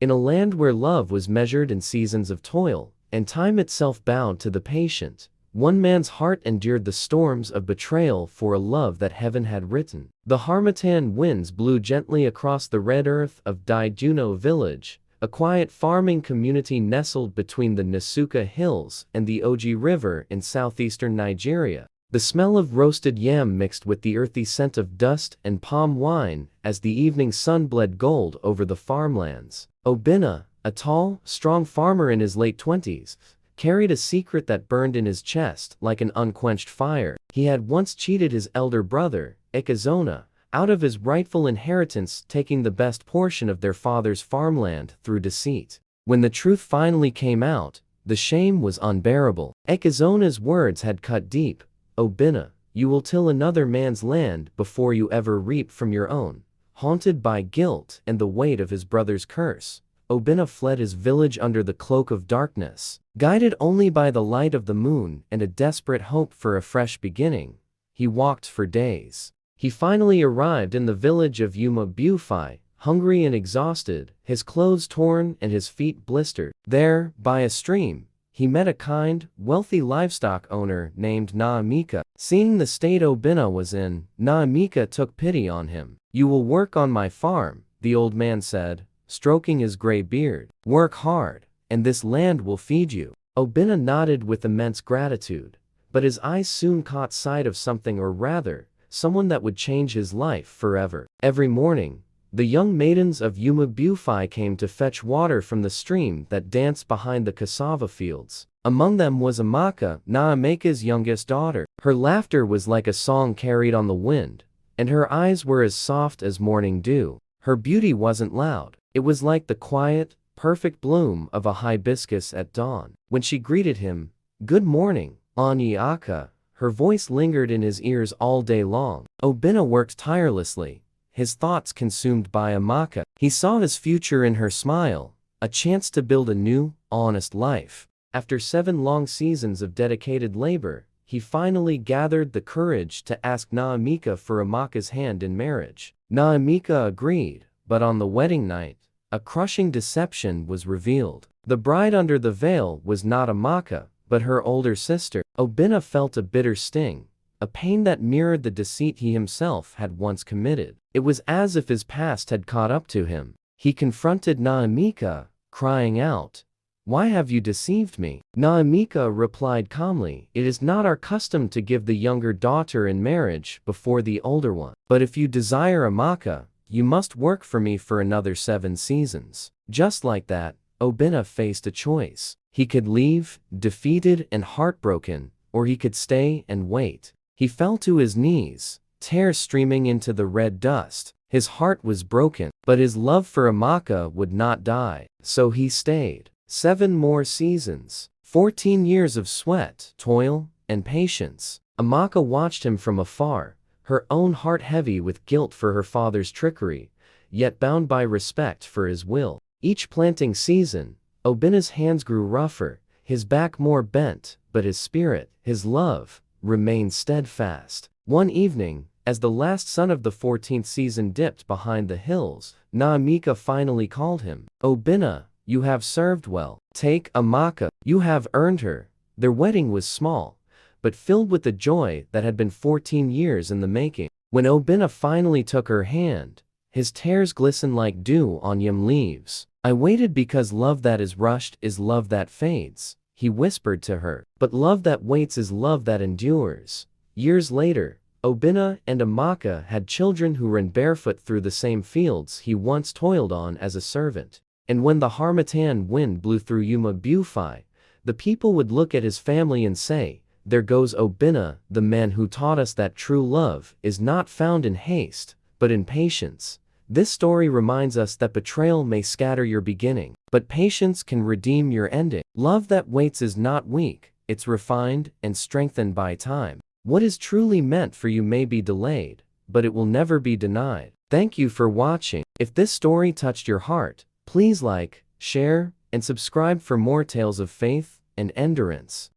In a land where love was measured in seasons of toil, and time itself bowed to the patient, one man's heart endured the storms of betrayal for a love that heaven had written. The harmattan winds blew gently across the red earth of Umuogbuefi Village, a quiet farming community nestled between the Nsukka Hills and the Oji River in southeastern Nigeria. The smell of roasted yam mixed with the earthy scent of dust and palm wine as the evening sun bled gold over the farmlands. Obinna, a tall, strong farmer in his late 20s, carried a secret that burned in his chest like an unquenched fire. He had once cheated his elder brother, Ikazona, out of his rightful inheritance, taking the best portion of their father's farmland through deceit. When the truth finally came out, the shame was unbearable. Ikazona's words had cut deep. Obinna, you will till another man's land before you ever reap from your own. Haunted by guilt and the weight of his brother's curse, Obinna fled his village under the cloak of darkness. Guided only by the light of the moon and a desperate hope for a fresh beginning, he walked for days. He finally arrived in the village of Umuogbuefi, hungry and exhausted, his clothes torn and his feet blistered. There, by a stream, he met a kind, wealthy livestock owner named Amaka. Seeing the state Obinna was in, Amaka took pity on him. "You will work on my farm," the old man said, stroking his gray beard. "Work hard, and this land will feed you." Obinna nodded with immense gratitude, but his eyes soon caught sight of something, or rather, someone that would change his life forever. Every morning, the young maidens of Umuogbuefi came to fetch water from the stream that danced behind the cassava fields. Among them was Amaka, Amaka's youngest daughter. Her laughter was like a song carried on the wind, and her eyes were as soft as morning dew. Her beauty wasn't loud. It was like the quiet, perfect bloom of a hibiscus at dawn. When she greeted him, "Good morning, Onyeka," her voice lingered in his ears all day long. Obinna worked tirelessly, his thoughts consumed by Amaka. He saw his future in her smile, a chance to build a new, honest life. After 7 long seasons of dedicated labor, he finally gathered the courage to ask Amaka for Amaka's hand in marriage. Amaka agreed, but on the wedding night, a crushing deception was revealed. The bride under the veil was not Amaka, but her older sister. Obinna felt a bitter sting, a pain that mirrored the deceit he himself had once committed. It was as if his past had caught up to him. He confronted Amaka, crying out, "Why have you deceived me?" Amaka replied calmly, "It is not our custom to give the younger daughter in marriage before the older one. But if you desire Amaka, you must work for me for another 7 seasons. Just like that, Obinna faced a choice. He could leave, defeated and heartbroken, or he could stay and wait. He fell to his knees, tears streaming into the red dust. His heart was broken, but his love for Amaka would not die, so he stayed. 7 more seasons, 14 years of sweat, toil, and patience. Amaka watched him from afar, her own heart heavy with guilt for her father's trickery, yet bound by respect for his will. Each planting season, Obinna's hands grew rougher, his back more bent, but his spirit, his love, remained steadfast. One evening, as the last sun of the 14th season dipped behind the hills, Amaka finally called him. "Obinna, you have served well. Take Amaka, you have earned her." Their wedding was small, but filled with the joy that had been 14 years in the making. When Obinna finally took her hand, his tears glistened like dew on yam leaves. "I waited because love that is rushed is love that fades," he whispered to her. "But love that waits is love that endures." Years later, Obinna and Amaka had children who ran barefoot through the same fields he once toiled on as a servant. And when the harmattan wind blew through Umuogbuefi, the people would look at his family and say, "There goes Obinna, the man who taught us that true love is not found in haste, but in patience." This story reminds us that betrayal may scatter your beginning, but patience can redeem your ending. Love that waits is not weak, it's refined and strengthened by time. What is truly meant for you may be delayed, but it will never be denied. Thank you for watching. If this story touched your heart, please like, share, and subscribe for more tales of faith and endurance.